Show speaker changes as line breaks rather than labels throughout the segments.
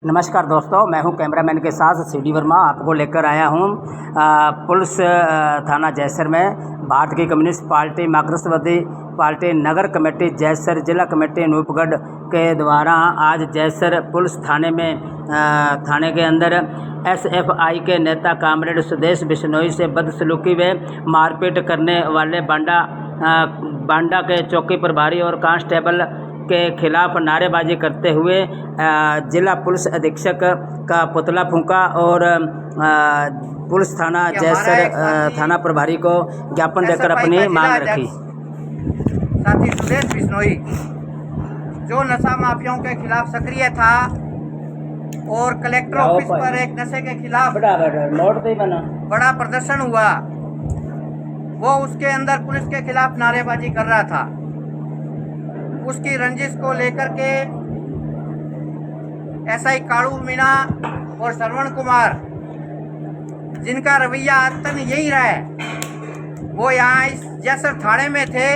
नमस्कार दोस्तों, मैं हूं कैमरामैन के साथ सीडी वर्मा। आपको लेकर आया हूं पुलिस थाना जैसर में भारत की कम्युनिस्ट पार्टी मार्क्सवादी पार्टी नगर कमेटी जैसर जिला कमेटी अनूपगढ़ के द्वारा आज जैसर पुलिस थाने में थाने के अंदर एसएफआई के नेता कामरेड सुदेश बिश्नोई से बदसलूकी व मारपीट करने वाले बांडा के चौकी प्रभारी और कांस्टेबल के खिलाफ नारेबाजी करते हुए जिला पुलिस अधीक्षक का पुतला फूंका और पुलिस थाना जैसर थाना प्रभारी को ज्ञापन देकर अपनी मांग रखी।
साथी सुदेश बिश्नोई जो नशा माफियाओं के खिलाफ सक्रिय था और कलेक्टर ऑफिस पर एक नशे के खिलाफ बड़ा प्रदर्शन हुआ, वो उसके अंदर पुलिस के खिलाफ नारेबाजी कर रहा था। उसकी रंजिश को लेकर के एसआई कालू मीणा और श्रवण कुमार, जिनका रवैया आतन यही रहा है, वो यहाँ इस जैसर थाने में थे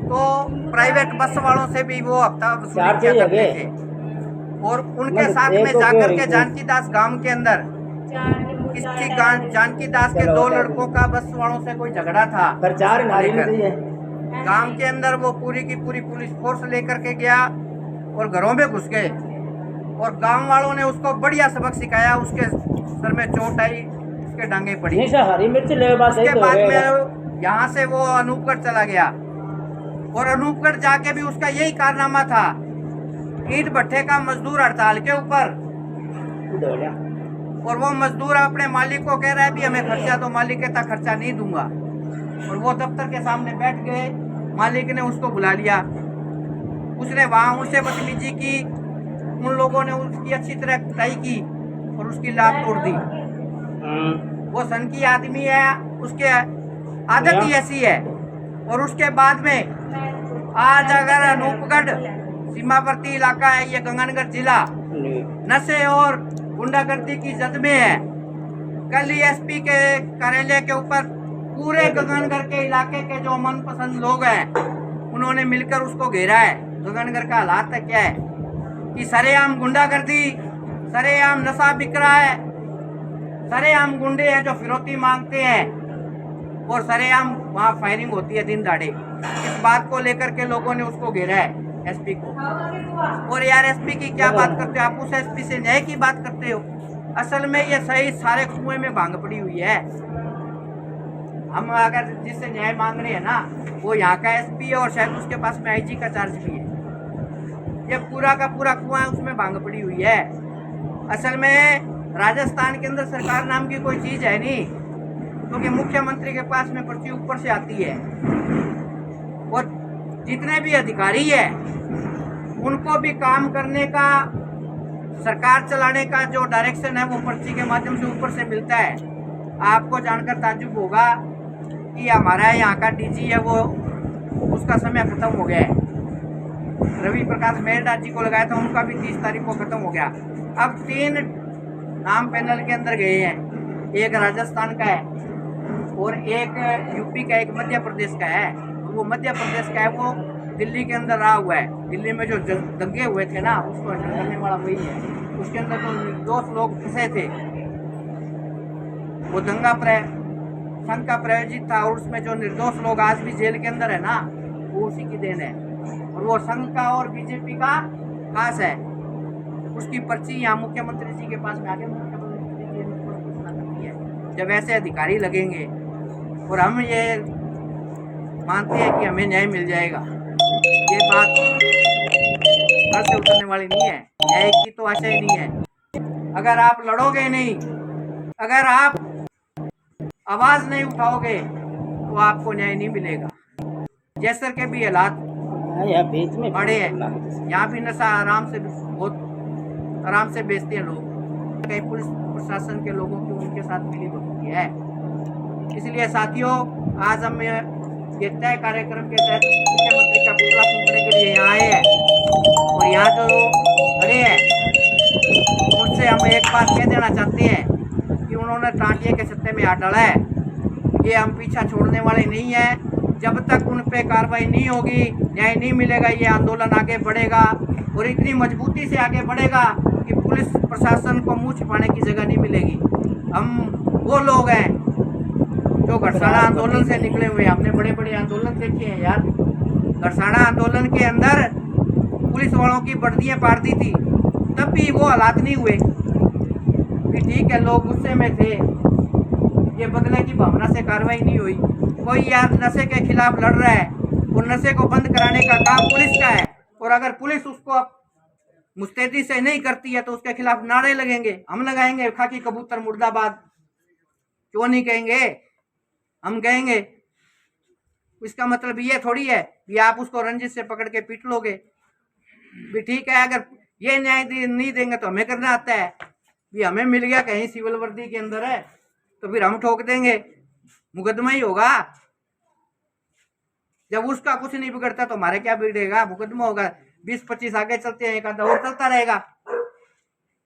तो प्राइवेट बस वालों से भी वो हफ्ता वसूली किया करते थे और उनके साथ में जाकर के जानकी दास गांव के अंदर किसी जानकी दास के दो लड़कों का बस वालों से कोई झगड़ा था। गांव के अंदर वो पूरी की पूरी पुलिस फोर्स लेकर के गया और घरों में घुस गए और गांव वालों ने उसको बढ़िया सबक सिखाया। उसके सर में चोट आई, उसके डांगे पड़ी। उसके बाद में यहाँ से वो अनूपगढ़ चला गया और अनूपगढ़ जाके भी उसका यही कारनामा था, ईंट भट्ठे का मजदूर हड़ताल के ऊपर, और वो मजदूर अपने मालिक को कह रहा है भी हमें खर्चा, तो मालिक कहता खर्चा नहीं दूंगा। और वो दफ्तर के सामने बैठ गए, मालिक ने उसको बुला लिया, उसने वहाँ उनसे बदतमीजी की, उन लोगों ने उसकी अच्छी तरह कुटाई की और उसकी लात तोड़ दी। वो सन की आदमी है, उसके आदत ही ऐसी है। और उसके बाद में आज अगर अनूपगढ़ सीमावर्ती इलाका है, ये गंगानगर जिला नशे और गुंडागर्दी की जद में है। कल ही एसपी के कार्यालय के ऊपर पूरे गगनगर के इलाके के जो मनपसंद लोग हैं उन्होंने मिलकर उसको घेरा है। गगनगर का हालात क्या है कि सरेआम गुंडागर्दी, सरेआम नशा बिक रहा है, सरेआम गुंडे हैं जो फिरौती मांगते हैं और सरेआम वहाँ फायरिंग होती है दिन दहाड़े। इस बात को लेकर के लोगों ने उसको घेरा है एसपी को। और यार एसपी की क्या बात करते हो आप, उस एसपी से न्याय की बात करते हो। असल में ये सही सारे कुएं में भांग पड़ी हुई है। हम अगर जिससे न्याय मांग रहे हैं ना, वो यहाँ का एसपी है और शायद उसके पास में आईजी का चार्ज भी है। ये पूरा का पूरा कुआं है, उसमें भांग पड़ी हुई है। असल में राजस्थान के अंदर सरकार नाम की कोई चीज है नहीं, क्योंकि मुख्यमंत्री के पास में पर्ची ऊपर से आती है और जितने भी अधिकारी है उनको भी काम करने का, सरकार चलाने का जो डायरेक्शन है वो पर्ची के माध्यम से ऊपर से मिलता है। आपको जानकर ताज्जुब होगा कि हमारा यहाँ का डीजी है, वो उसका समय खत्म हो गया है। रवि प्रकाश मेहरदास जी को लगाया था, उनका भी 30 तारीख को खत्म हो गया। अब 3 नाम पैनल के अंदर गए हैं, एक राजस्थान का है और एक यूपी का, एक मध्य प्रदेश का है। वो मध्य प्रदेश का है, वो दिल्ली के अंदर रहा हुआ है। दिल्ली में जो दंगे हुए थे ना, उसको हैंडल करने वाला वही है। उसके अंदर जो निर्दोष लोग फंसे थे, वो दंगा संघ का प्रायोजित था और उसमें जो निर्दोष लोग आज भी जेल के अंदर है ना, वो उसी की देन है। और वो संघ का और बीजेपी का खास है। उसकी पर्ची यहाँ मुख्यमंत्री जी के पास में आगे मुख्यमंत्री जी ने घोषणा करती है। जब ऐसे अधिकारी लगेंगे और हम ये मानते हैं कि हमें न्याय मिल जाएगा, ये बात घर से उतरने वाली नहीं है। न्याय की तो आशा ही नहीं है। अगर आप लड़ोगे नहीं, अगर आप आवाज नहीं उठाओगे तो आपको न्याय नहीं मिलेगा। जैसर के भी हालात बड़े हैं, यहाँ भी नशा आराम से, बहुत आराम से बेचते हैं लोग। कई पुलिस प्रशासन के लोगों की उनके साथ मिली भगती है। इसलिए साथियों, आज हम ये तय कार्यक्रम के तहत मुख्यमंत्री का पुतला फूंकने के लिए यहाँ आए हैं और यहाँ जो खड़े हैं उनसे हम एक बात कह देना चाहते हैं कि उन्होंने टांटिए के सत्ते में हाथ डाला है। ये हम पीछा छोड़ने वाले नहीं हैं जब तक उन पे कार्रवाई नहीं होगी, न्याय नहीं मिलेगा, ये आंदोलन आगे बढ़ेगा और इतनी मजबूती से आगे बढ़ेगा कि पुलिस प्रशासन को मुंह छिपाने की जगह नहीं मिलेगी। हम वो लोग हैं जो घरसाना आंदोलन से निकले हुए। हमने बड़े बड़े आंदोलन देखे हैं यार। घरसाना आंदोलन के अंदर पुलिस वालों की वर्दियां पाड़ दी थी, तब भी वो हालात नहीं हुए कि ठीक है, लोग गुस्से में थे, ये बदले की भावना से कार्रवाई नहीं हुई। कोई यार नशे के खिलाफ लड़ रहा है और नशे को बंद कराने का काम पुलिस का है, और अगर पुलिस उसको मुस्तैदी से नहीं करती है तो उसके खिलाफ नारे लगेंगे, हम लगाएंगे, खाकी कबूतर मुर्दाबाद। क्यों नहीं कहेंगे? हम कहेंगे। इसका मतलब ये थोड़ी है कि आप उसको रंजिश से पकड़ के पीट लोगे। भी ठीक है, अगर ये न्याय नहीं देंगे तो हमें करना आता है। भी हमें मिल गया कहीं सिविल वर्दी के अंदर है तो फिर हम ठोक देंगे, मुकदमा ही होगा। जब उसका कुछ नहीं बिगड़ता तो हमारे क्या बिगड़ेगा? मुकदमा होगा। 20-25 आगे चलते हैं, एक आधा और चलता रहेगा।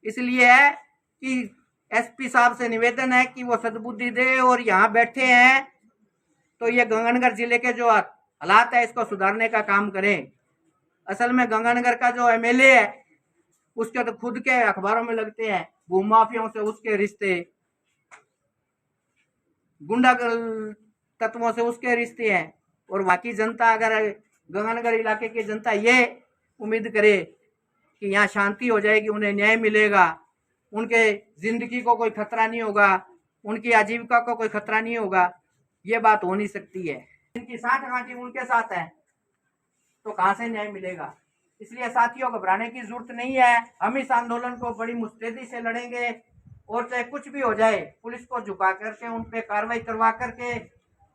इसलिए है कि एसपी साहब से निवेदन है कि वो सद्बुद्धि दे और यहाँ बैठे हैं तो ये गंगानगर जिले के जो हालात है इसको सुधारने का काम करें। असल में गंगानगर का जो एमएलए है उसके तो खुद के अखबारों में लगते हैं, भूमाफियाओं से उसके रिश्ते, गुंडा तत्वों से उसके रिश्ते हैं। और वहाँ की जनता, अगर गंगानगर इलाके की जनता ये उम्मीद करे कि यहाँ शांति हो जाएगी, उन्हें न्याय मिलेगा, उनके जिंदगी को कोई खतरा नहीं होगा, उनकी आजीविका को कोई खतरा नहीं होगा, ये बात हो नहीं सकती है। इनकी 60 घाटी उनके साथ है तो कहाँ से न्याय मिलेगा? इसलिए साथियों, घबराने की जरूरत नहीं है। हम इस आंदोलन को बड़ी मुस्तैदी से लड़ेंगे और चाहे कुछ भी हो जाए, पुलिस को झुका करके उन पे कार्रवाई करवा करके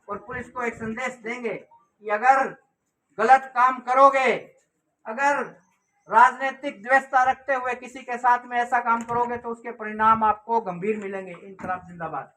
और पुलिस को एक संदेश देंगे कि अगर गलत काम करोगे, अगर राजनीतिक द्वेषता रखते हुए किसी के साथ में ऐसा काम करोगे तो उसके परिणाम आपको गंभीर मिलेंगे। इनकलाब जिंदाबाद।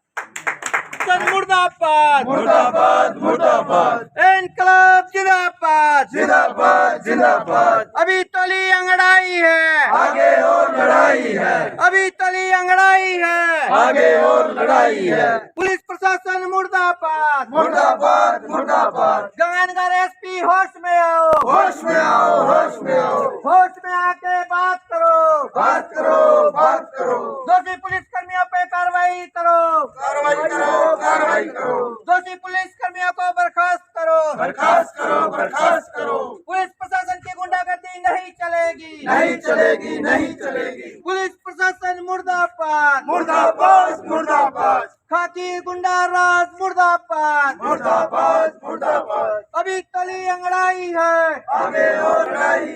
मुर्दाबाद
मुर्दाबाद मुर्दाबाद,
इनकलाब जिंदाबाद
जिंदाबाद जिंदाबाद।
अभी तली अंगड़ाई है,
आगे और लड़ाई है,
अभी तली अंगड़ाई है,
आगे और लड़ाई है।
पुलिस प्रशासन मुर्दाबाद
मुर्दाबाद मुर्दाबाद।
गंगानगर एसपी होश में आओ,
होश में आओ, होश में आओ,
होश में आके बात करो,
बात करो, बात करो।
दोषी पुलिस कर्मियों पे कार्रवाई करो,
कार्रवाई करो, कार्रवाई करो।
दोषी पुलिस कर्मियों को बर्खास्त करो,
बर्खास्त करो, बर्खास्त करो।
पुलिस प्रशासन की गुंडागर्दी नहीं चलेगी,
नहीं चलेगी, नहीं चलेगी।
पुलिस प्रशासन मुर्दाबाद
मुर्दाबाद मुर्दाबाद,
खाकी गुंडा राज मुर्दाबाद
मुर्दाबाद मुर्दाबाद।
अभी तली अंगड़ाई है,
आगे और लड़ाई